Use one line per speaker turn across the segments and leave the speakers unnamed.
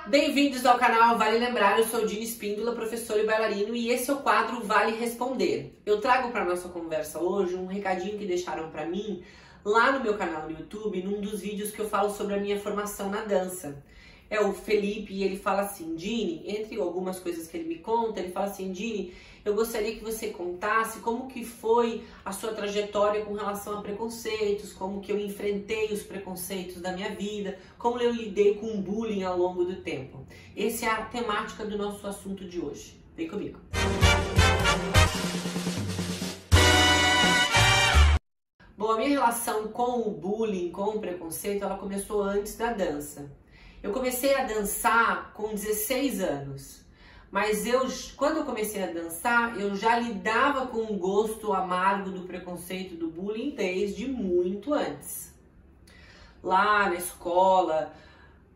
Bem-vindos ao canal Vale Lembrar, eu sou Dini Espíndola, professor e bailarino, e esse é o quadro Vale Responder. Eu trago para nossa conversa hoje um recadinho que deixaram para mim lá no meu canal no YouTube, num dos vídeos que eu falo sobre a minha formação na dança. É o Felipe e ele fala assim: Dini, entre algumas coisas que ele me conta, ele fala assim: Dini, eu gostaria que você contasse como que foi a sua trajetória com relação a preconceitos, como que eu enfrentei os preconceitos da minha vida, como eu lidei com o bullying ao longo do tempo. Essa é a temática do nosso assunto de hoje. Vem comigo. Bom, a minha relação com o bullying, com o preconceito, ela começou antes da dança. Eu comecei a dançar com 16 anos, mas quando eu comecei a dançar, eu já lidava com o gosto amargo do preconceito, do bullying, desde muito antes. Lá na escola,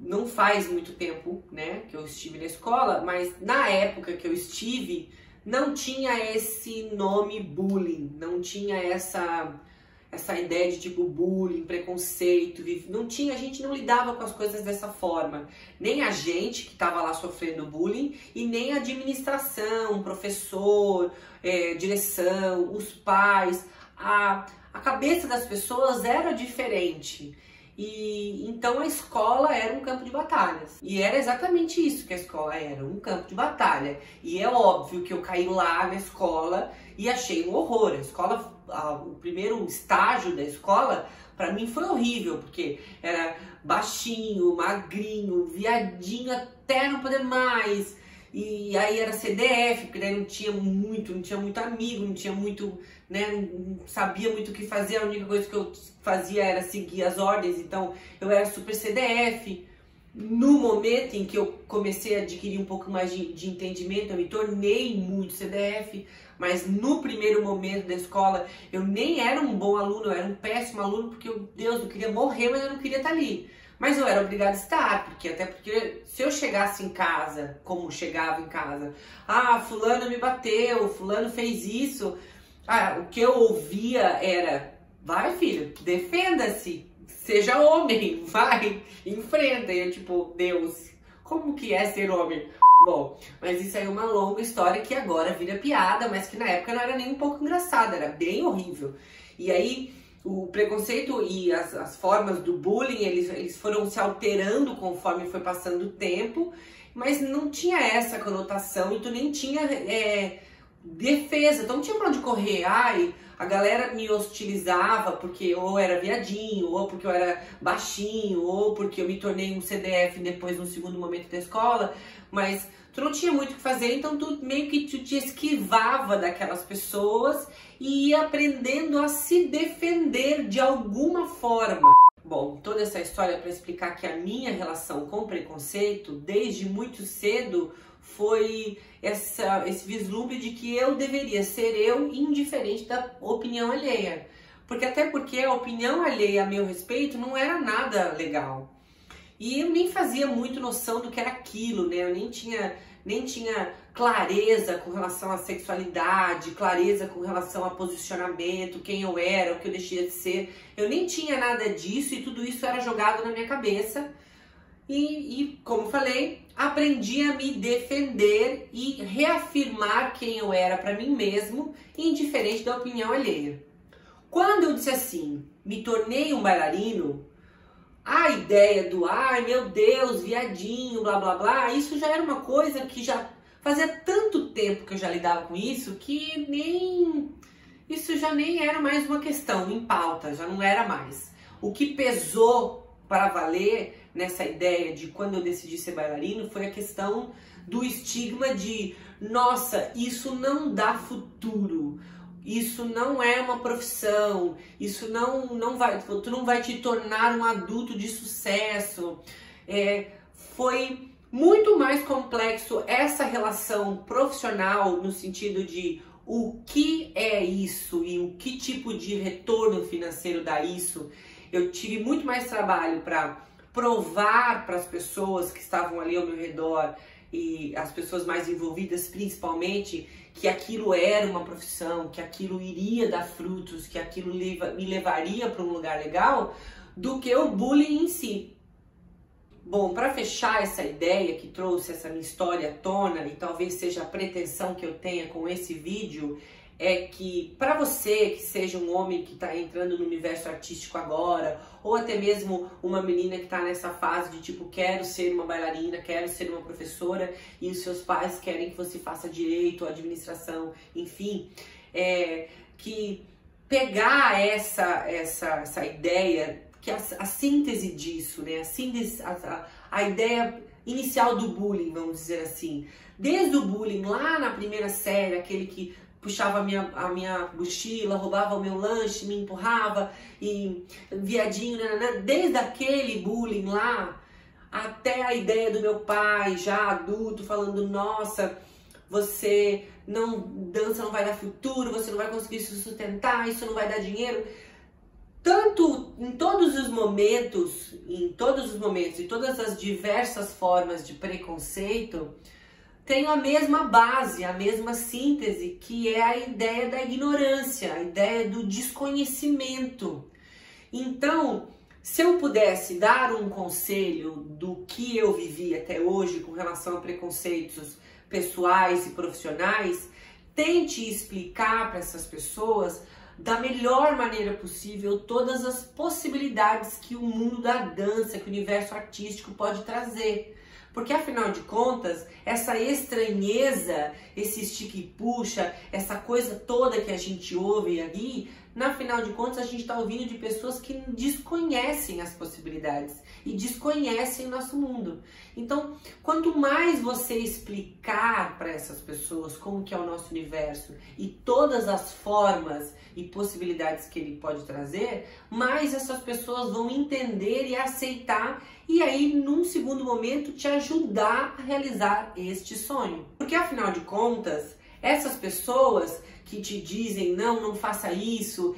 não faz muito tempo, né, que eu estive na escola, mas na época que eu estive, não tinha esse nome bullying, não tinha essa ideia de tipo bullying, preconceito, não tinha, a gente não lidava com as coisas dessa forma. Nem a gente que estava lá sofrendo bullying e nem a administração, professor, direção, os pais. A cabeça das pessoas era diferente. E então a escola era um campo de batalhas. E era exatamente isso que a escola era, um campo de batalha. E é óbvio que eu caí lá na escola e achei um horror. A escola, o primeiro estágio da escola, para mim foi horrível, porque era baixinho, magrinho, viadinho até não poder mais. E aí era CDF, porque daí não tinha muito amigo, não tinha muito, né, não sabia muito o que fazer, a única coisa que eu fazia era seguir as ordens, então eu era super CDF. No momento em que eu comecei a adquirir um pouco mais de entendimento, eu me tornei muito CDF, mas no primeiro momento da escola eu nem era um bom aluno, eu era um péssimo aluno, porque, Deus, eu queria morrer, mas eu não queria estar ali. Mas eu era obrigada a estar, até porque se eu chegasse em casa, como chegava em casa, fulano me bateu, fulano fez isso, o que eu ouvia era: vai, filho, defenda-se, seja homem, vai, enfrenta. E eu tipo, Deus, como que é ser homem? Bom, mas isso aí é uma longa história que agora vira piada, mas que na época não era nem um pouco engraçada, era bem horrível. E aí o preconceito e as formas do bullying, eles foram se alterando conforme foi passando o tempo, mas não tinha essa conotação, e tu nem tinha defesa, então não tinha pra onde correr. A galera me hostilizava porque ou era viadinho, ou porque eu era baixinho, ou porque eu me tornei um CDF depois no segundo momento da escola, mas tu não tinha muito o que fazer, então tu meio que te esquivava daquelas pessoas e ia aprendendo a se defender de alguma forma. Bom, toda essa história para explicar que a minha relação com preconceito, desde muito cedo, foi esse vislumbre de que eu deveria ser eu, indiferente da opinião alheia. Até porque a opinião alheia a meu respeito não era nada legal. E eu nem fazia muito noção do que era aquilo, né? Eu nem tinha clareza com relação à sexualidade, clareza com relação a posicionamento, quem eu era, o que eu deixei de ser. Eu nem tinha nada disso, e tudo isso era jogado na minha cabeça. E como falei, aprendi a me defender e reafirmar quem eu era para mim mesmo, indiferente da opinião alheia. Quando eu disse assim, me tornei um bailarino, a ideia do meu Deus, viadinho, blá blá blá, isso já era uma coisa que já fazia tanto tempo que eu já lidava com isso, que isso já nem era mais uma questão em pauta, já não era mais. O que pesou para valer nessa ideia de quando eu decidi ser bailarino foi a questão do estigma de: nossa, isso não dá futuro. Isso não é uma profissão, isso tu não vai te tornar um adulto de sucesso. Foi muito mais complexo essa relação profissional, no sentido de o que é isso e o que tipo de retorno financeiro dá isso. Eu tive muito mais trabalho para provar para as pessoas que estavam ali ao meu redor, e as pessoas mais envolvidas principalmente, que aquilo era uma profissão, que aquilo iria dar frutos, que aquilo me levaria para um lugar legal, do que o bullying em si. Bom, para fechar essa ideia que trouxe essa minha história à tona, e talvez seja a pretensão que eu tenha com esse vídeo, é que para você que seja um homem que está entrando no universo artístico agora, ou até mesmo uma menina que está nessa fase de tipo, quero ser uma bailarina, quero ser uma professora, e os seus pais querem que você faça direito, administração, enfim, que pegar essa ideia, que a síntese disso, né? A ideia inicial do bullying, vamos dizer assim. Desde o bullying lá na primeira série, aquele que puxava a minha mochila, roubava o meu lanche, me empurrava, e viadinho, desde aquele bullying lá, até a ideia do meu pai, já adulto, falando, nossa, você dança não vai dar futuro, você não vai conseguir se sustentar, isso não vai dar dinheiro. Tanto em todos os momentos, e todas as diversas formas de preconceito, tem a mesma base, a mesma síntese, que é a ideia da ignorância, a ideia do desconhecimento. Então, se eu pudesse dar um conselho do que eu vivi até hoje com relação a preconceitos pessoais e profissionais, tente explicar para essas pessoas da melhor maneira possível todas as possibilidades que o mundo da dança, que o universo artístico pode trazer. Porque afinal de contas, essa estranheza, esse estica e puxa, essa coisa toda que a gente ouve ali, na final de contas a gente está ouvindo de pessoas que desconhecem as possibilidades e desconhecem o nosso mundo. Então, quanto mais você explicar para essas pessoas como que é o nosso universo e todas as formas e possibilidades que ele pode trazer, mais essas pessoas vão entender e aceitar, e aí, num segundo momento, te ajudar a realizar este sonho. Porque, afinal de contas, essas pessoas que te dizem, não faça isso,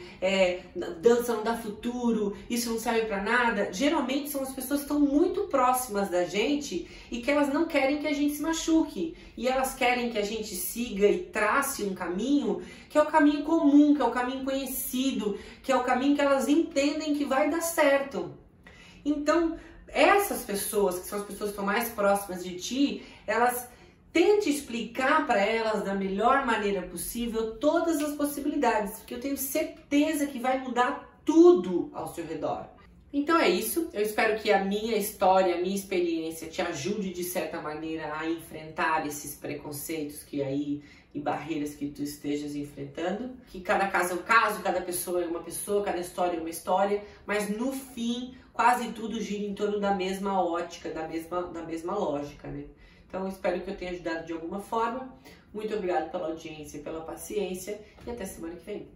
dança não dá futuro, isso não serve pra nada, geralmente são as pessoas que estão muito próximas da gente e que elas não querem que a gente se machuque. E elas querem que a gente siga e trace um caminho que é o caminho comum, que é o caminho conhecido, que é o caminho que elas entendem que vai dar certo. Então, essas pessoas, que são as pessoas que estão mais próximas de ti, tente explicar para elas da melhor maneira possível todas as possibilidades, porque eu tenho certeza que vai mudar tudo ao seu redor. Então é isso, eu espero que a minha história, a minha experiência te ajude de certa maneira a enfrentar esses preconceitos e barreiras que tu estejas enfrentando. Que cada caso é um caso, cada pessoa é uma pessoa, cada história é uma história, mas no fim quase tudo gira em torno da mesma ótica, da mesma lógica, né? Então, espero que eu tenha ajudado de alguma forma. Muito obrigada pela audiência e pela paciência. E até semana que vem.